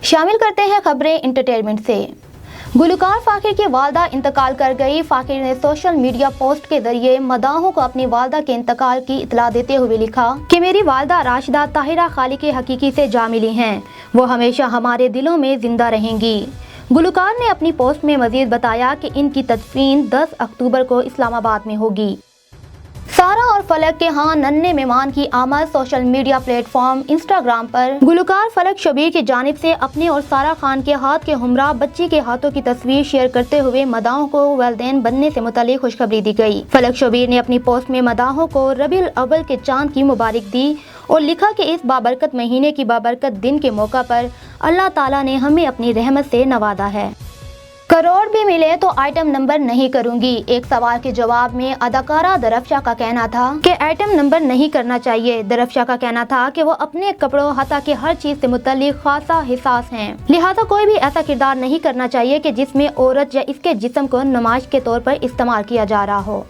शामिल करते हैं खबरें एंटरटेनमेंट से। गुलकार फाकिर की वालदा इंतकाल कर गई। फाकिर ने सोशल मीडिया पोस्ट के जरिए मदाहों को अपनी वालदा के इंतकाल की इतला देते हुए लिखा कि मेरी वालदा राशिदा ताहिरा खालिक हकीकी से जा मिली हैं, वो हमेशा हमारे दिलों में जिंदा रहेंगी। गुलकार ने अपनी पोस्ट में मजीद बताया कि इनकी तदफीन 10 अक्टूबर को इस्लामाबाद में होगी। सारा और फलक के हाँ नन्हे मेहमान की आमद। सोशल मीडिया प्लेटफॉर्म इंस्टाग्राम पर गुलकार फलक शबीर की जानिब से अपने और सारा खान के हाथ के हमरा बच्ची के हाथों की तस्वीर शेयर करते हुए मदाहों को वालिदैन बनने से मुतालिक खुशखबरी दी गई। फलक शबीर ने अपनी पोस्ट में मदाहों को रबीउल अव्वल के चांद की मुबारक दी और लिखा कि इस बाबरकत महीने की बाबरकत दिन के मौका पर अल्लाह ताला ने हमें अपनी रहमत से नवाजा है। करोड़ भी मिले तो आइटम नंबर नहीं करूंगी। एक सवाल के जवाब में अदाकारा दरफ्शा का कहना था कि आइटम नंबर नहीं करना चाहिए। दरफ्शा का कहना था कि वो अपने कपड़ों हता के हर चीज से मुताल्लिक खासा हिसास हैं, लिहाजा कोई भी ऐसा किरदार नहीं करना चाहिए कि जिसमें औरत या इसके जिस्म को नुमाइश के तौर पर इस्तेमाल किया जा रहा हो।